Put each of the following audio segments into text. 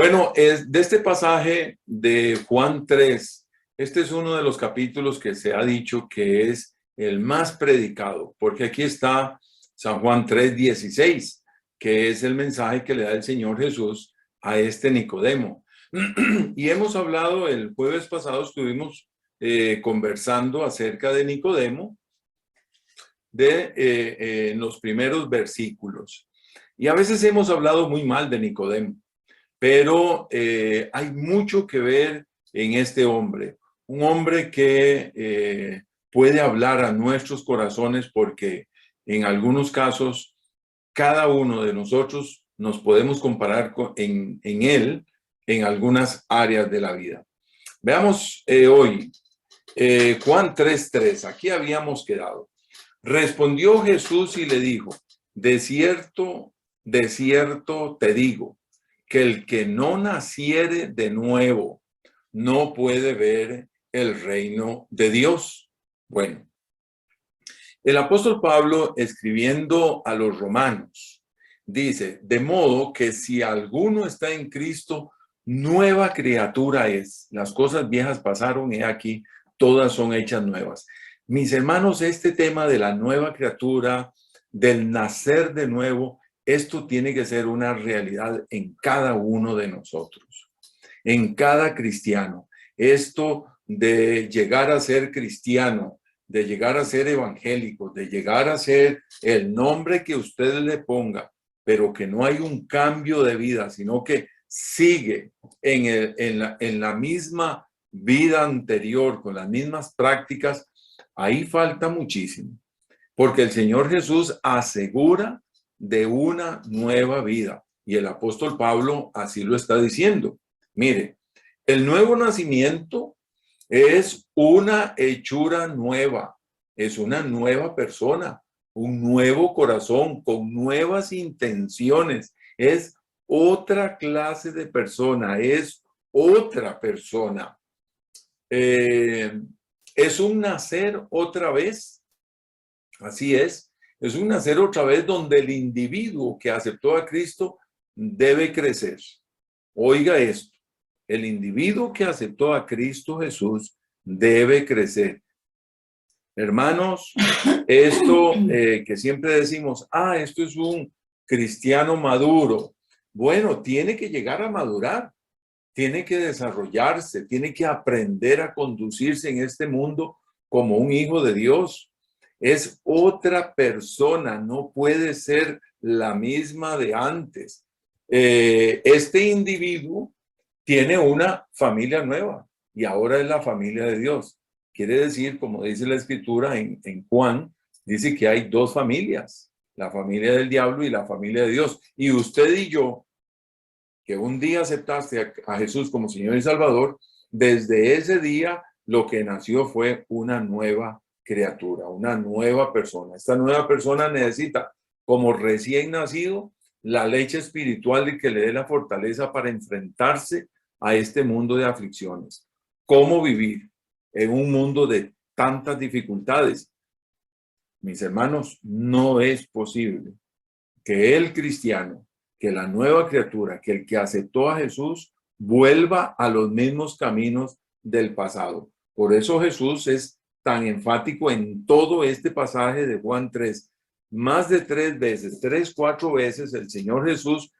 Bueno, de este pasaje de Juan 3, este es uno de los capítulos que se ha dicho que es el más predicado, porque aquí está San Juan 3:16, que es el mensaje que le da el Señor Jesús a este Nicodemo. Y hemos hablado, el jueves pasado estuvimos conversando acerca de Nicodemo, en los primeros versículos. Y a veces hemos hablado muy mal de Nicodemo, pero hay mucho que ver en este hombre. Un hombre que puede hablar a nuestros corazones porque en algunos casos cada uno de nosotros nos podemos comparar en él en algunas áreas de la vida. Veamos hoy Juan 3:3. Aquí habíamos quedado. Respondió Jesús y le dijo: de cierto, de cierto te digo, que el que no naciere de nuevo no puede ver el reino de Dios. Bueno, el apóstol Pablo, escribiendo a los romanos, dice: de modo que si alguno está en Cristo, nueva criatura es. Las cosas viejas pasaron, he aquí, todas son hechas nuevas. Mis hermanos, este tema de la nueva criatura, del nacer de nuevo, esto tiene que ser una realidad en cada uno de nosotros, en cada cristiano. Esto de llegar a ser cristiano, de llegar a ser evangélico, de llegar a ser el nombre que usted le ponga, pero que no hay un cambio de vida, sino que sigue en la misma vida anterior, con las mismas prácticas, ahí falta muchísimo. Porque el Señor Jesús asegura de una nueva vida. Y el apóstol Pablo así lo está diciendo. Mire, el nuevo nacimiento es una hechura nueva, es una nueva persona, un nuevo corazón con nuevas intenciones. Es otra clase de persona, es otra persona. Es un nacer otra vez. Así es un nacer otra vez donde el individuo que aceptó a Cristo debe crecer. Oiga esto, el individuo que aceptó a Cristo Jesús debe crecer. Hermanos, esto que siempre decimos, esto es un cristiano maduro. Bueno, tiene que llegar a madurar, tiene que desarrollarse, tiene que aprender a conducirse en este mundo como un hijo de Dios. Es otra persona, no puede ser la misma de antes. Este individuo tiene una familia nueva y ahora es la familia de Dios. Quiere decir, como dice la escritura en Juan, dice que hay dos familias, la familia del diablo y la familia de Dios. Y usted y yo, que un día aceptaste a Jesús como Señor y Salvador, desde ese día lo que nació fue una nueva criatura, una nueva persona. Esta nueva persona necesita, como recién nacido, la leche espiritual de que le dé la fortaleza para enfrentarse a este mundo de aflicciones. ¿Cómo vivir en un mundo de tantas dificultades? Mis hermanos, no es posible que el cristiano, que la nueva criatura, que el que aceptó a Jesús, vuelva a los mismos caminos del pasado. Por eso Jesús es tan enfático en todo este pasaje de Juan 3. Más de 3 veces, 3, 4 veces, el Señor Jesús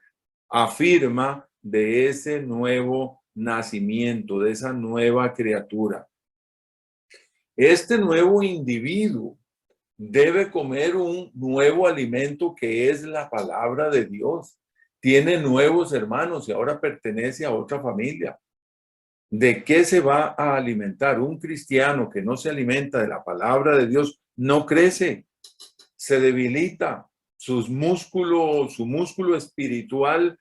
afirma de ese nuevo nacimiento, de esa nueva criatura. Este nuevo individuo debe comer un nuevo alimento que es la palabra de Dios. Tiene nuevos hermanos y ahora pertenece a otra familia. ¿De qué se va a alimentar? Un cristiano que no se alimenta de la palabra de Dios no crece, se debilita, su músculo espiritual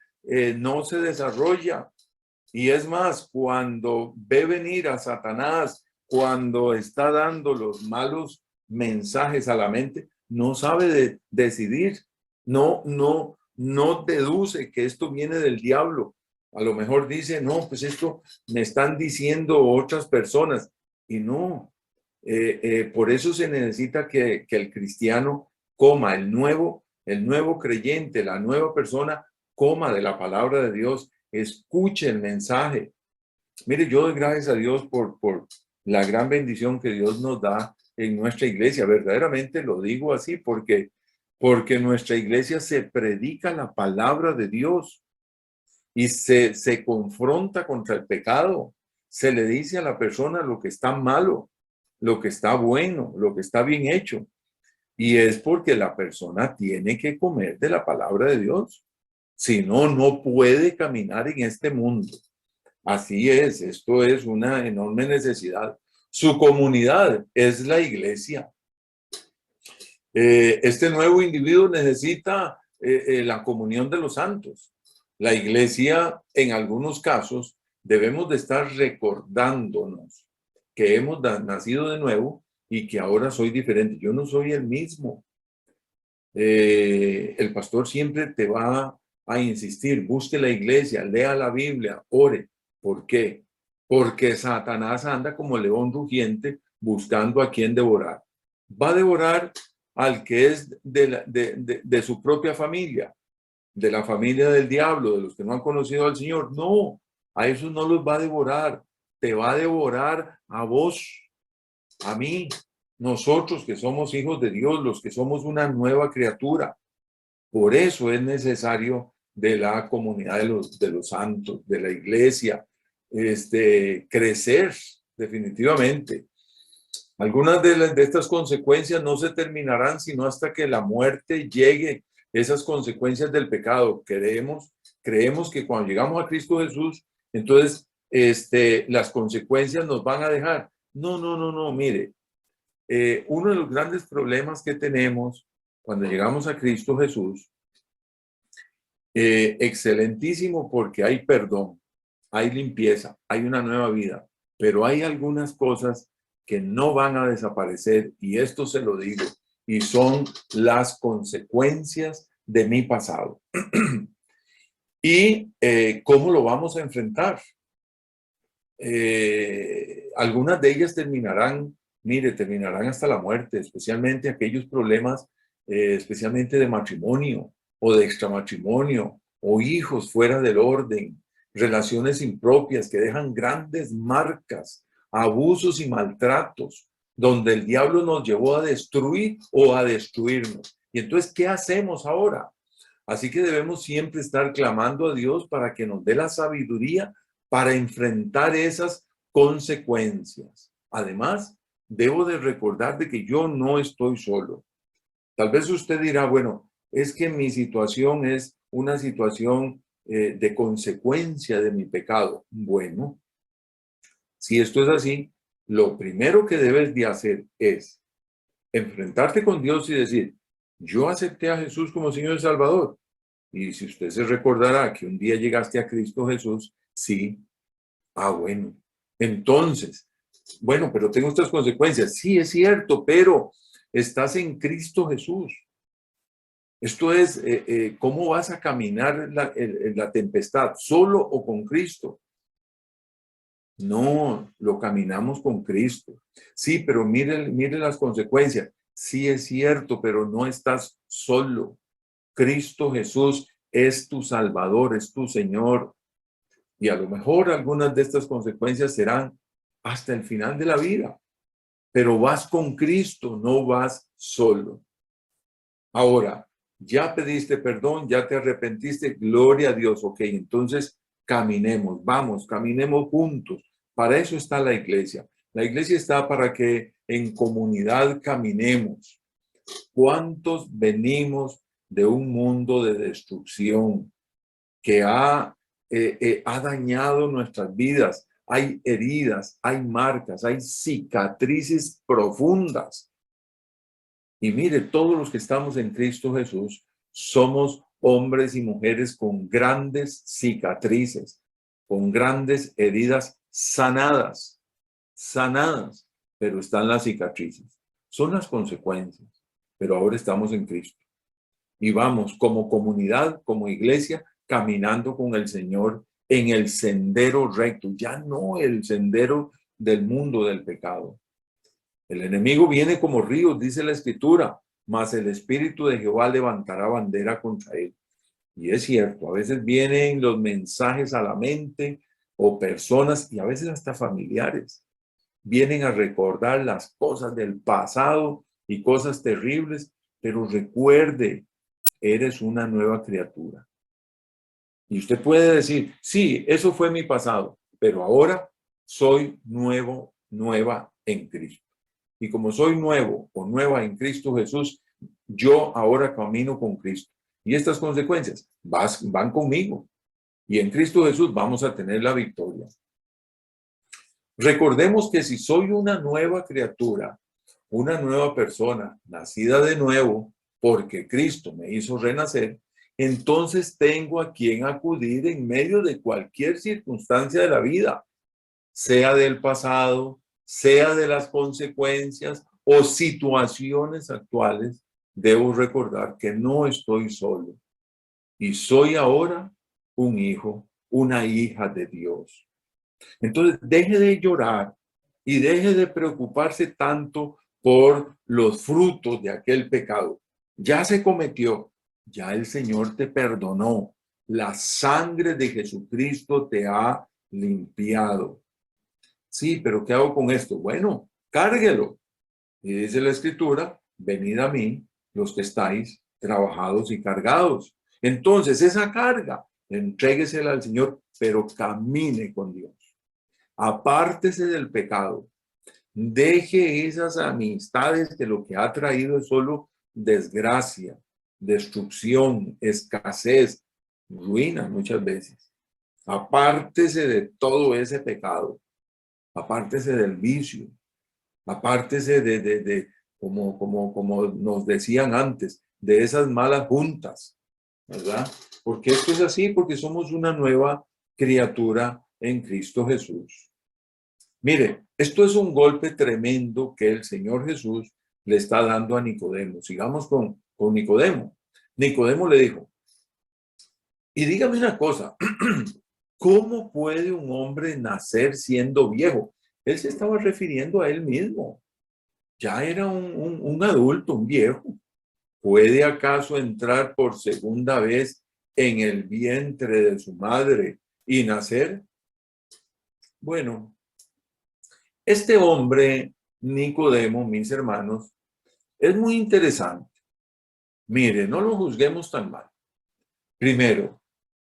no se desarrolla. Y es más, cuando ve venir a Satanás, cuando está dando los malos mensajes a la mente, no sabe decidir, no deduce que esto viene del diablo. A lo mejor dice, no, pues esto me están diciendo otras personas. Y no, por eso se necesita que el cristiano coma, el nuevo creyente, la nueva persona, coma de la palabra de Dios escuche el mensaje. Mire, yo doy gracias a Dios por la gran bendición que Dios nos da en nuestra iglesia. Verdaderamente lo digo así porque en nuestra iglesia se predica la palabra de Dios y se confronta contra el pecado. Se le dice a la persona lo que está malo, lo que está bueno, lo que está bien hecho. Y es porque la persona tiene que comer de la palabra de Dios. Si no, no puede caminar en este mundo. Así es, esto es una enorme necesidad. Su comunidad es la iglesia. Este nuevo individuo necesita la comunión de los santos. La iglesia, en algunos casos, debemos de estar recordándonos que hemos nacido de nuevo y que ahora soy diferente. Yo no soy el mismo. El pastor siempre te va a insistir, busque la iglesia, lea la Biblia, ore. ¿Por qué? Porque Satanás anda como león rugiente buscando a quien devorar. Va a devorar al que es de su propia familia, de la familia del diablo, de los que no han conocido al Señor. No, a esos no los va a devorar. Te va a devorar a vos, a mí, nosotros que somos hijos de Dios, los que somos una nueva criatura. Por eso es necesario de la comunidad de los santos, de la iglesia, crecer definitivamente. Algunas de estas consecuencias no se terminarán sino hasta que la muerte llegue. Esas consecuencias del pecado. Creemos que cuando llegamos a Cristo Jesús, entonces las consecuencias nos van a dejar. No, mire. Uno de los grandes problemas que tenemos cuando llegamos a Cristo Jesús, excelentísimo porque hay perdón, hay limpieza, hay una nueva vida, pero hay algunas cosas que no van a desaparecer, y esto se lo digo, y son las consecuencias de mi pasado. Y ¿cómo lo vamos a enfrentar? Algunas de ellas terminarán hasta la muerte, especialmente aquellos problemas, especialmente de matrimonio o de extramatrimonio o hijos fuera del orden, relaciones impropias que dejan grandes marcas, abusos y maltratos, donde el diablo nos llevó a destruir o a destruirnos. Y entonces, ¿qué hacemos ahora? Así que debemos siempre estar clamando a Dios para que nos dé la sabiduría para enfrentar esas consecuencias. Además, debo de recordar de que yo no estoy solo. Tal vez usted dirá, bueno, es que mi situación es una situación de consecuencia de mi pecado. Bueno, si esto es así, lo primero que debes de hacer es enfrentarte con Dios y decir, yo acepté a Jesús como Señor y Salvador. Y si usted se recordará que un día llegaste a Cristo Jesús, sí. Bueno. Entonces, bueno, pero tengo estas consecuencias. Sí, es cierto, pero estás en Cristo Jesús. Esto es, ¿cómo vas a caminar la tempestad? ¿Solo o con Cristo? No, lo caminamos con Cristo. Sí, pero mire las consecuencias. Sí, es cierto, pero no estás solo. Cristo Jesús es tu Salvador, es tu Señor. Y a lo mejor algunas de estas consecuencias serán hasta el final de la vida. Pero vas con Cristo, no vas solo. Ahora, ya pediste perdón, ya te arrepentiste, gloria a Dios. Ok, entonces caminemos, caminemos juntos. Para eso está la iglesia. La iglesia está para que en comunidad caminemos. ¿Cuántos venimos de un mundo de destrucción que ha dañado nuestras vidas? Hay heridas, hay marcas, hay cicatrices profundas. Y mire, todos los que estamos en Cristo Jesús somos hombres y mujeres con grandes cicatrices, con grandes heridas sanadas, pero están las cicatrices. Son las consecuencias, pero ahora estamos en Cristo. Y vamos como comunidad, como iglesia, caminando con el Señor en el sendero recto, ya no el sendero del mundo del pecado. El enemigo viene como ríos, dice la Escritura, mas el Espíritu de Jehová levantará bandera contra él. Y es cierto, a veces vienen los mensajes a la mente o personas y a veces hasta familiares vienen a recordar las cosas del pasado y cosas terribles, pero recuerde, eres una nueva criatura. Y usted puede decir, sí, eso fue mi pasado, pero ahora soy nueva en Cristo. Y como soy nuevo o nueva en Cristo Jesús, yo ahora camino con Cristo. Y estas consecuencias van conmigo. Y en Cristo Jesús vamos a tener la victoria. Recordemos que si soy una nueva criatura, una nueva persona, nacida de nuevo, porque Cristo me hizo renacer, entonces tengo a quien acudir en medio de cualquier circunstancia de la vida, sea del pasado, sea de las consecuencias o situaciones actuales. Debo recordar que no estoy solo y soy ahora un hijo, una hija de Dios. Entonces, deje de llorar y deje de preocuparse tanto por los frutos de aquel pecado. Ya se cometió, ya el Señor te perdonó. La sangre de Jesucristo te ha limpiado. Sí, pero ¿qué hago con esto? Bueno, cárguelo. Y dice la Escritura, venid a mí los que estáis trabajados y cargados. Entonces, esa carga, entréguesela al Señor, pero camine con Dios. Apártese del pecado. Deje esas amistades que lo que ha traído es solo desgracia, destrucción, escasez, ruina muchas veces. Apártese de todo ese pecado. Apártese del vicio. Apártese como nos decían antes, de esas malas juntas, ¿verdad? Porque esto es así, porque somos una nueva criatura en Cristo Jesús. Mire, esto es un golpe tremendo que el Señor Jesús le está dando a Nicodemo. Sigamos con Nicodemo. Nicodemo le dijo, y dígame una cosa, ¿cómo puede un hombre nacer siendo viejo? Él se estaba refiriendo a él mismo. Ya era un adulto, un viejo. ¿Puede acaso entrar por segunda vez en el vientre de su madre y nacer? Bueno, este hombre, Nicodemo, mis hermanos, es muy interesante. Mire, no lo juzguemos tan mal. Primero,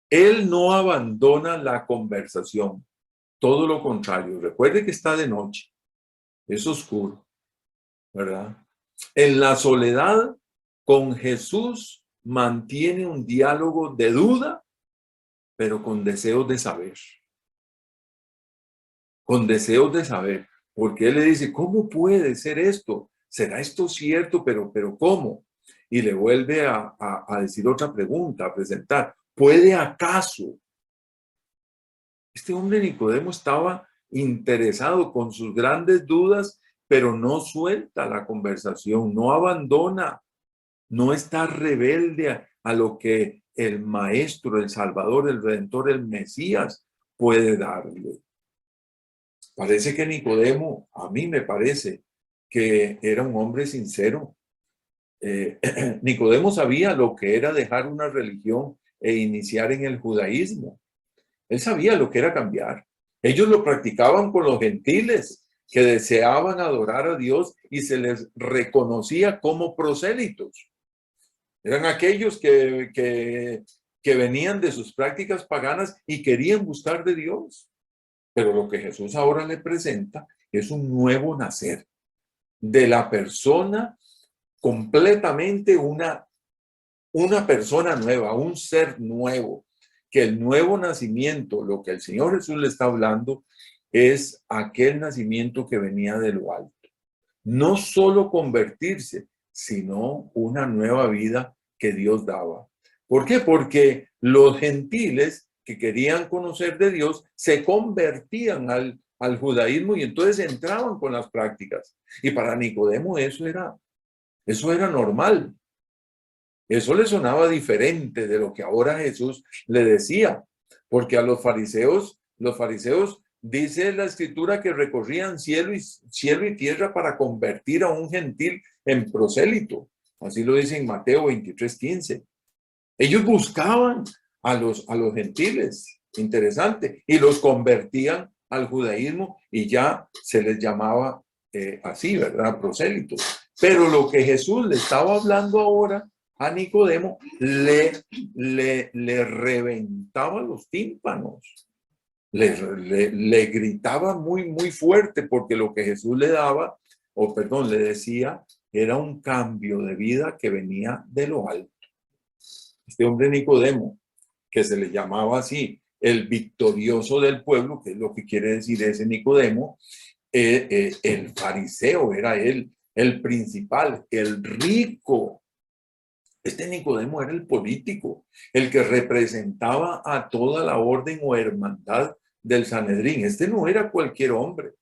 él no abandona la conversación. Todo lo contrario. Recuerde que está de noche. Es oscuro, ¿verdad? En la soledad, con Jesús mantiene un diálogo de duda, pero con deseos de saber. Con deseos de saber. Porque él le dice, ¿cómo puede ser esto? ¿Será esto cierto? Pero ¿cómo? Y le vuelve a decir otra pregunta, a presentar. ¿Puede acaso? Este hombre Nicodemo estaba interesado con sus grandes dudas, pero no suelta la conversación, no abandona, no está rebelde a lo que el Maestro, el Salvador, el Redentor, el Mesías puede darle. Parece que Nicodemo, a mí me parece que era un hombre sincero. Nicodemo sabía lo que era dejar una religión e iniciar en el judaísmo. Él sabía lo que era cambiar. Ellos lo practicaban con los gentiles que deseaban adorar a Dios y se les reconocía como prosélitos. Eran aquellos que venían de sus prácticas paganas y querían buscar de Dios. Pero lo que Jesús ahora le presenta es un nuevo nacer de la persona completamente una persona nueva, un ser nuevo. Que el nuevo nacimiento, lo que el Señor Jesús le está hablando, es aquel nacimiento que venía de lo alto. No solo convertirse, sino una nueva vida que Dios daba. ¿Por qué? Porque los gentiles que querían conocer de Dios se convertían al judaísmo y entonces entraban con las prácticas. Y para Nicodemo eso era normal. Eso le sonaba diferente de lo que ahora Jesús le decía, porque a los fariseos dice la escritura que recorrían cielo y tierra para convertir a un gentil en prosélito. Así lo dice en Mateo 23:15. Ellos buscaban a los gentiles, interesante, y los convertían al judaísmo y ya se les llamaba así, ¿verdad? Prosélitos. Pero lo que Jesús le estaba hablando ahora a Nicodemo le reventaba los tímpanos, le gritaba muy fuerte, porque lo que Jesús le daba, o perdón, le decía, era un cambio de vida que venía de lo alto. Este hombre Nicodemo, que se le llamaba así, el victorioso del pueblo, que es lo que quiere decir ese Nicodemo, el fariseo era él, el principal, el rico. Este Nicodemo era el político, el que representaba a toda la orden o hermandad del Sanedrín. Este no era cualquier hombre.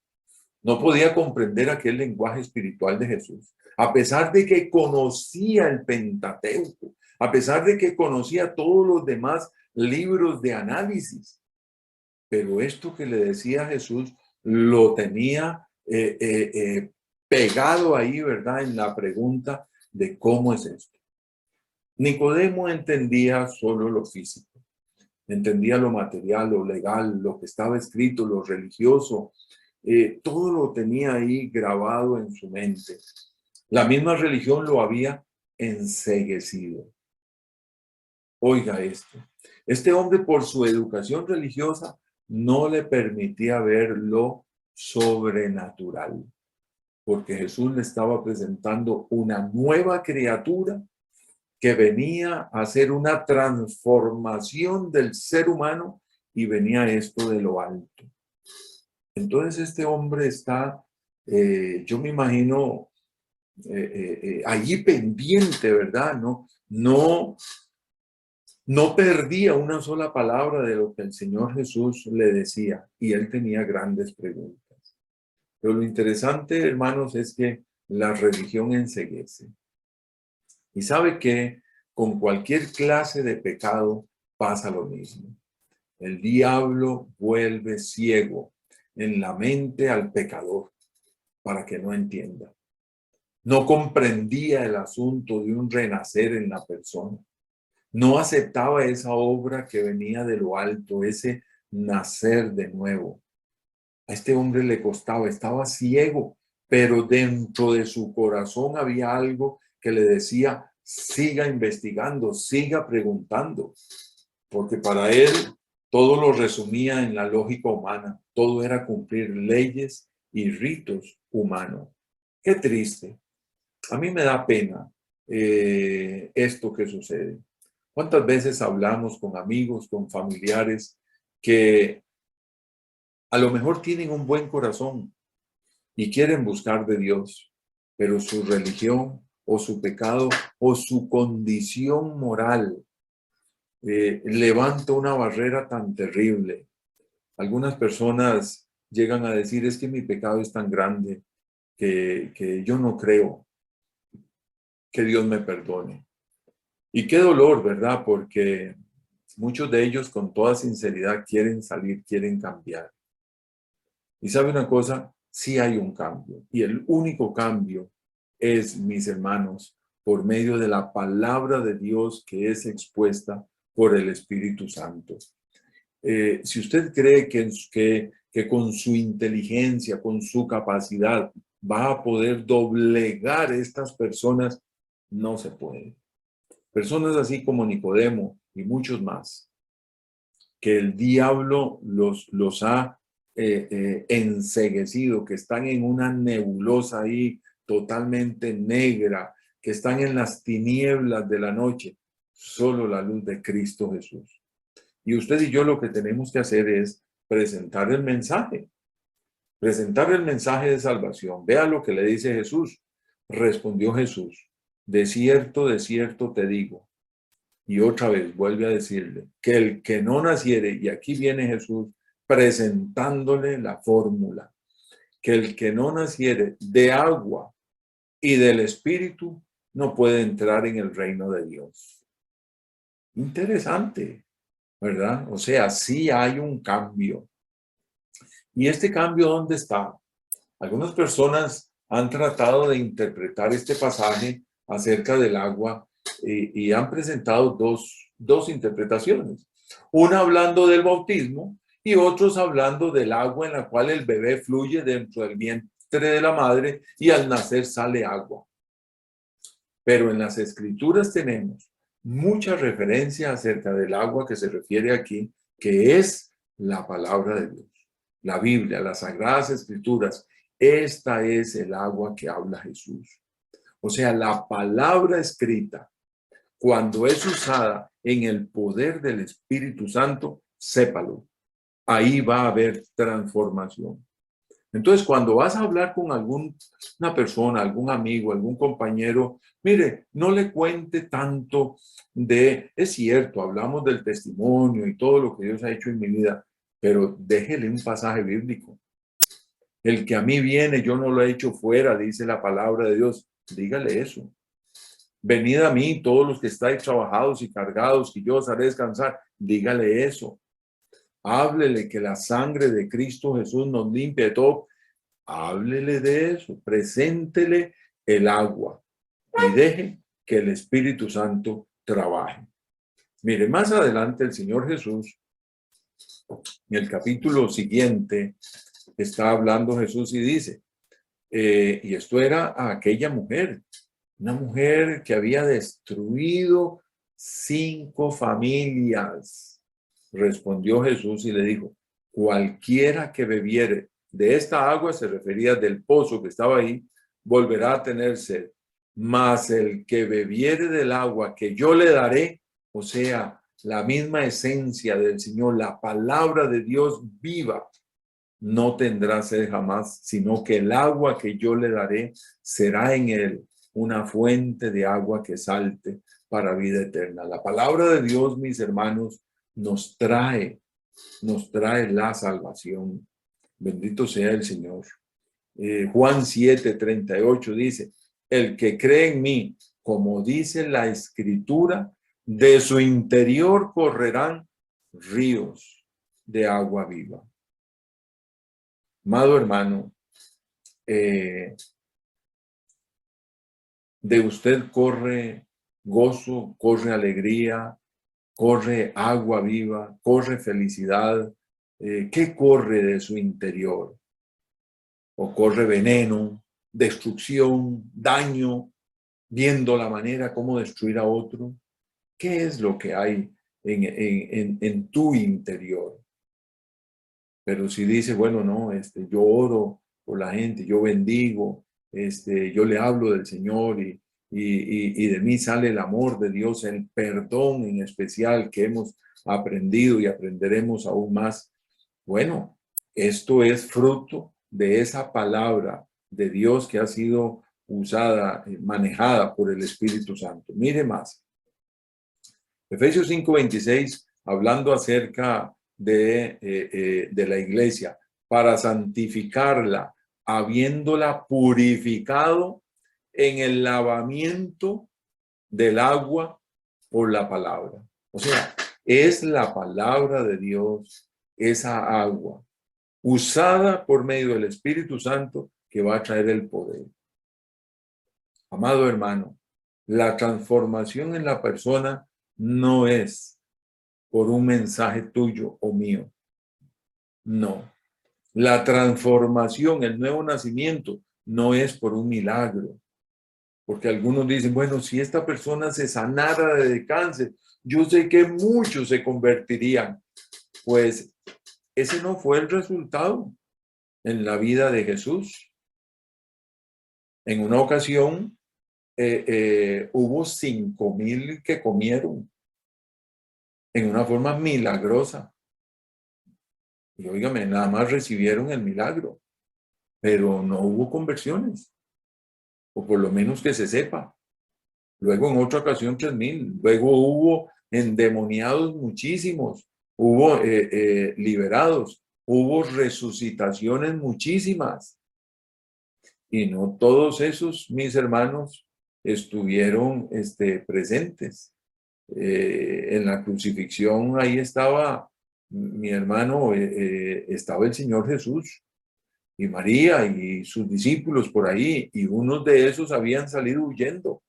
No podía comprender aquel lenguaje espiritual de Jesús. A pesar de que conocía el Pentateuco, a pesar de que conocía todos los demás libros de análisis. Pero esto que le decía Jesús lo tenía pegado ahí, ¿verdad? En la pregunta de cómo es esto. Nicodemo entendía solo lo físico, entendía lo material, lo legal, lo que estaba escrito, lo religioso, todo lo tenía ahí grabado en su mente. La misma religión lo había enceguecido. Oiga esto, este hombre por su educación religiosa no le permitía ver lo sobrenatural, porque Jesús le estaba presentando una nueva criatura que venía a hacer una transformación del ser humano, y venía esto de lo alto. Entonces este hombre está, yo me imagino, allí pendiente, ¿verdad? No perdía una sola palabra de lo que el Señor Jesús le decía, y él tenía grandes preguntas. Pero lo interesante, hermanos, es que la religión enceguece. Y sabe que con cualquier clase de pecado pasa lo mismo. El diablo vuelve ciego en la mente al pecador para que no entienda. No comprendía el asunto de un renacer en la persona. No aceptaba esa obra que venía de lo alto, ese nacer de nuevo. A este hombre le costaba, estaba ciego, pero dentro de su corazón había algo que le decía: siga investigando, siga preguntando, porque para él todo lo resumía en la lógica humana, todo era cumplir leyes y ritos humanos. Qué triste. A mí me da pena esto que sucede. ¿Cuántas veces hablamos con amigos, con familiares que a lo mejor tienen un buen corazón y quieren buscar de Dios, pero su religión o su pecado o su condición moral levanta una barrera tan terrible? Algunas personas llegan a decir: es que mi pecado es tan grande que yo no creo que Dios me perdone. Y qué dolor, ¿verdad? Porque muchos de ellos con toda sinceridad quieren salir, quieren cambiar. Y sabe una cosa, sí hay un cambio. Y el único cambio es, mis hermanos, por medio de la palabra de Dios que es expuesta por el Espíritu Santo. Si usted cree que con su inteligencia, con su capacidad, va a poder doblegar a estas personas, no se puede. Personas así como Nicodemo y muchos más, que el diablo los ha enceguecido, que están en una nebulosa ahí totalmente negra, que están en las tinieblas de la noche. Solo la luz de Cristo Jesús. Y usted y yo lo que tenemos que hacer es presentar el mensaje de salvación. Vea lo que le dice Jesús. Respondió Jesús: de cierto te digo. Y otra vez vuelve a decirle que el que no naciere, y aquí viene Jesús presentándole la fórmula, que el que no naciere de agua y del Espíritu no puede entrar en el reino de Dios. Interesante, ¿verdad? O sea, sí hay un cambio. ¿Y este cambio dónde está? Algunas personas han tratado de interpretar este pasaje acerca del agua y han presentado dos interpretaciones. Una hablando del bautismo y otros hablando del agua en la cual el bebé fluye dentro del vientre de la madre y al nacer sale agua. Pero en las escrituras tenemos mucha referencia acerca del agua que se refiere aquí, que es la palabra de Dios, la Biblia, las sagradas escrituras. Esta es el agua que habla Jesús. O sea, la palabra escrita, cuando es usada en el poder del Espíritu Santo, sépalo, ahí va a haber transformación. Entonces, cuando vas a hablar con alguna persona, algún amigo, algún compañero, mire, no le cuente tanto es cierto, hablamos del testimonio y todo lo que Dios ha hecho en mi vida, pero déjele un pasaje bíblico. El que a mí viene, yo no lo he hecho fuera, dice la palabra de Dios. Dígale eso. Venid a mí, todos los que estáis trabajados y cargados, que yo os haré descansar. Dígale eso. Háblele que la sangre de Cristo Jesús nos limpia de todo. Háblele de eso. Preséntele el agua y deje que el Espíritu Santo trabaje. Mire, más adelante el Señor Jesús, en el capítulo siguiente, está hablando Jesús y dice, y esto era a aquella mujer, una mujer que había destruido 5 familias. Respondió Jesús y le dijo, cualquiera que bebiere de esta agua, se refería del pozo que estaba ahí, volverá a tener sed. Mas el que bebiere del agua que yo le daré, o sea, la misma esencia del Señor, la palabra de Dios viva, no tendrá sed jamás, sino que el agua que yo le daré será en él una fuente de agua que salte para vida eterna. La palabra de Dios, mis hermanos, nos trae la salvación. Bendito sea el Señor. Juan 7:38 dice, el que cree en mí, como dice la Escritura, de su interior correrán ríos de agua viva. Amado hermano, de usted corre gozo, corre alegría, corre agua viva, corre felicidad. ¿Qué corre de su interior? ¿O corre veneno, destrucción, daño, viendo la manera como destruir a otro? ¿Qué es lo que hay en tu interior? Pero si dice, bueno, no, yo oro por la gente, yo bendigo, yo le hablo del Señor y de mí sale el amor de Dios, el perdón en especial que hemos aprendido y aprenderemos aún más. Bueno, esto es fruto de esa palabra de Dios que ha sido usada, manejada por el Espíritu Santo. Mire más. Efesios 5:26, hablando acerca de la iglesia, para santificarla, habiéndola purificado en el lavamiento del agua por la palabra. O sea, es la palabra de Dios, esa agua, usada por medio del Espíritu Santo que va a traer el poder. Amado hermano, la transformación en la persona no es por un mensaje tuyo o mío. No. La transformación, el nuevo nacimiento, no es por un milagro. Porque algunos dicen, bueno, si esta persona se sanara de cáncer, yo sé que muchos se convertirían. Pues ese no fue el resultado en la vida de Jesús. En una ocasión hubo 5,000 que comieron en una forma milagrosa. Y óigame, nada más recibieron el milagro, pero no hubo conversiones, o por lo menos que se sepa. Luego en otra ocasión 3,000, luego hubo endemoniados muchísimos, hubo liberados, hubo resucitaciones muchísimas. Y no todos esos, mis hermanos, estuvieron presentes. En la crucifixión ahí estaba mi hermano, estaba el Señor Jesús y María y sus discípulos por ahí, y unos de esos habían salido huyendo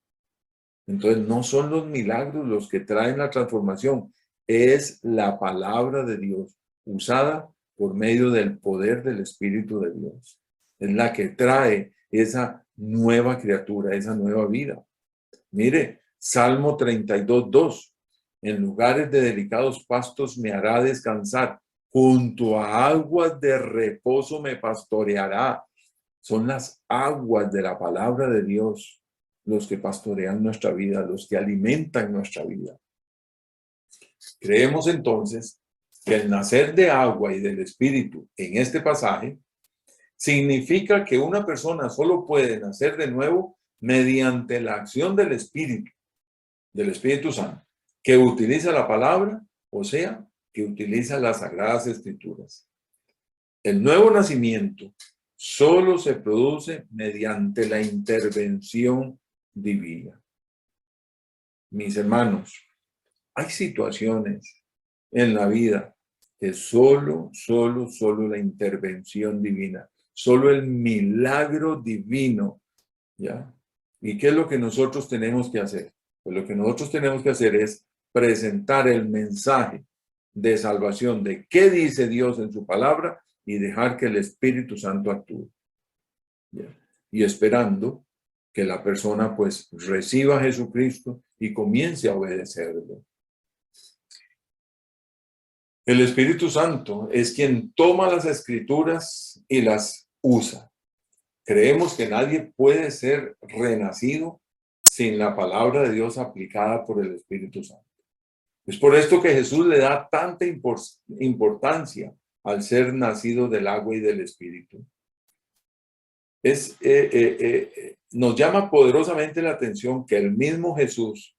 Entonces no son los milagros los que traen la transformación, es la palabra de Dios usada por medio del poder del Espíritu de Dios. Es la que trae esa nueva criatura, esa nueva vida. Mire, Salmo 32:2. En lugares de delicados pastos me hará descansar. Junto a aguas de reposo me pastoreará. Son las aguas de la palabra de Dios los que pastorean nuestra vida, los que alimentan nuestra vida. Creemos entonces que el nacer de agua y del Espíritu en este pasaje significa que una persona solo puede nacer de nuevo mediante la acción del Espíritu Santo, que utiliza la palabra, o sea, que utiliza las Sagradas Escrituras. El nuevo nacimiento solo se produce mediante la intervención divina. Mis hermanos, hay situaciones en la vida que solo la intervención divina, solo el milagro divino, ¿ya? ¿Y qué es lo que nosotros tenemos que hacer? Pues lo que nosotros tenemos que hacer es presentar el mensaje de salvación, de qué dice Dios en su palabra y dejar que el Espíritu Santo actúe, ¿ya? Y esperando que la persona pues reciba a Jesucristo y comience a obedecerlo. El Espíritu Santo es quien toma las Escrituras y las usa. Creemos que nadie puede ser renacido sin la palabra de Dios aplicada por el Espíritu Santo. Es por esto que Jesús le da tanta importancia al ser nacido del agua y del Espíritu. Nos llama poderosamente la atención que el mismo Jesús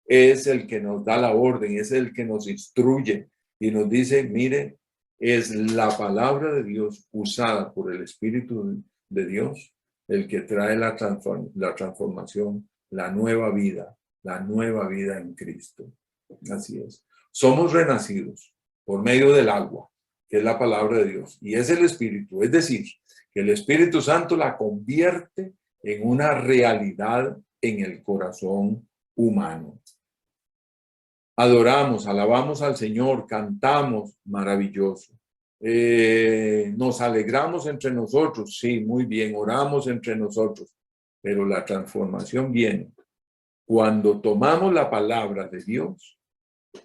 es el que nos da la orden, es el que nos instruye y nos dice, mire, es la palabra de Dios usada por el Espíritu de Dios el que trae la transformación, la nueva vida en Cristo. Así es. Somos renacidos por medio del agua, que es la palabra de Dios, y es el Espíritu, es decir, que el Espíritu Santo la convierte en una realidad en el corazón humano. Adoramos, alabamos al Señor, cantamos, maravilloso. Nos alegramos entre nosotros, sí, muy bien, oramos entre nosotros, pero la transformación viene cuando tomamos la palabra de Dios,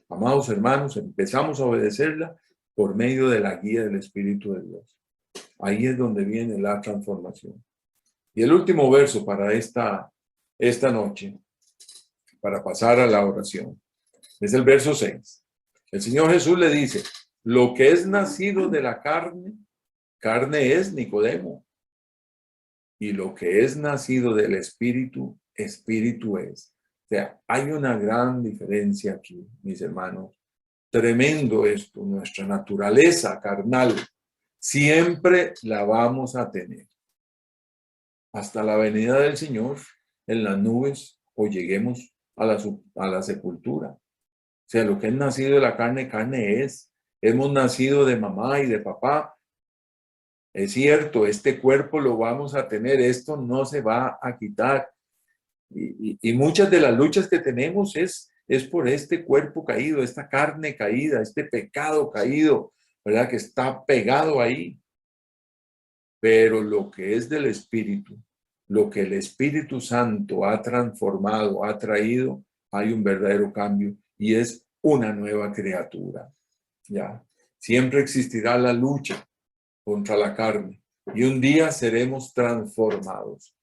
amados hermanos, empezamos a obedecerla por medio de la guía del Espíritu de Dios. Ahí es donde viene la transformación. Y el último verso para esta noche, para pasar a la oración, es el verso 6. El Señor Jesús le dice, lo que es nacido de la carne, carne es Nicodemo. Y lo que es nacido del Espíritu, Espíritu es. O sea, hay una gran diferencia aquí, mis hermanos. Tremendo esto, nuestra naturaleza carnal siempre la vamos a tener. Hasta la venida del Señor en las nubes o lleguemos a la sepultura. O sea, lo que es nacido de la carne, carne es. Hemos nacido de mamá y de papá. Es cierto, este cuerpo lo vamos a tener, esto no se va a quitar. Y muchas de las luchas que tenemos es por este cuerpo caído, esta carne caída, este pecado caído, ¿verdad? Que está pegado ahí. Pero lo que es del Espíritu, lo que el Espíritu Santo ha transformado, ha traído, hay un verdadero cambio y es una nueva criatura. ¿Ya? Siempre existirá la lucha contra la carne y un día seremos transformados.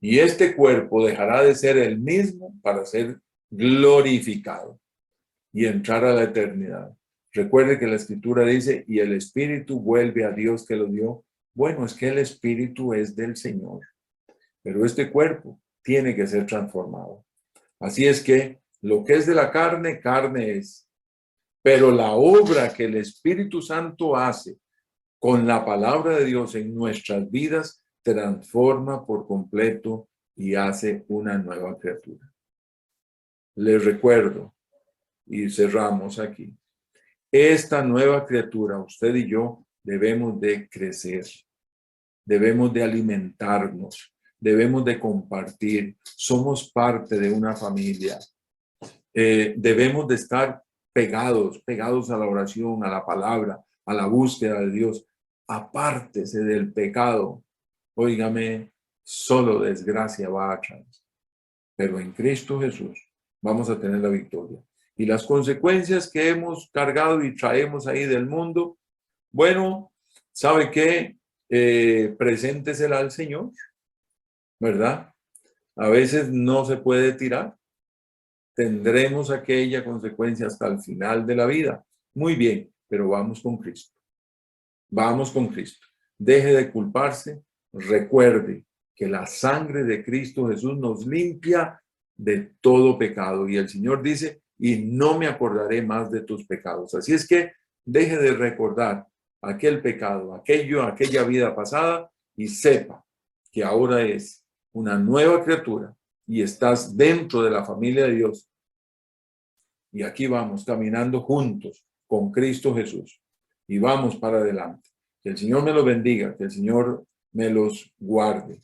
Y este cuerpo dejará de ser el mismo para ser glorificado y entrar a la eternidad. Recuerde que la Escritura dice, y el Espíritu vuelve a Dios que lo dio. Bueno, es que el Espíritu es del Señor, pero este cuerpo tiene que ser transformado. Así es que lo que es de la carne, carne es. Pero la obra que el Espíritu Santo hace con la palabra de Dios en nuestras vidas, transforma por completo y hace una nueva criatura. Les recuerdo, y cerramos aquí, esta nueva criatura, usted y yo, debemos de crecer, debemos de alimentarnos, debemos de compartir, somos parte de una familia. Debemos de estar pegados a la oración, a la palabra, a la búsqueda de Dios. Apártese del pecado. Óigame, solo desgracia va a traer. Pero en Cristo Jesús vamos a tener la victoria. Y las consecuencias que hemos cargado y traemos ahí del mundo, bueno, ¿sabe qué? Preséntesela al Señor, ¿verdad? A veces no se puede tirar. Tendremos aquella consecuencia hasta el final de la vida. Muy bien, pero vamos con Cristo. Vamos con Cristo. Deje de culparse. Recuerde que la sangre de Cristo Jesús nos limpia de todo pecado. Y el Señor dice, y no me acordaré más de tus pecados. Así es que deje de recordar aquel pecado, aquella vida pasada, y sepa que ahora es una nueva criatura y estás dentro de la familia de Dios. Y aquí vamos caminando juntos con Cristo Jesús. Y vamos para adelante. Que el Señor me los bendiga, que el Señor me los guarde.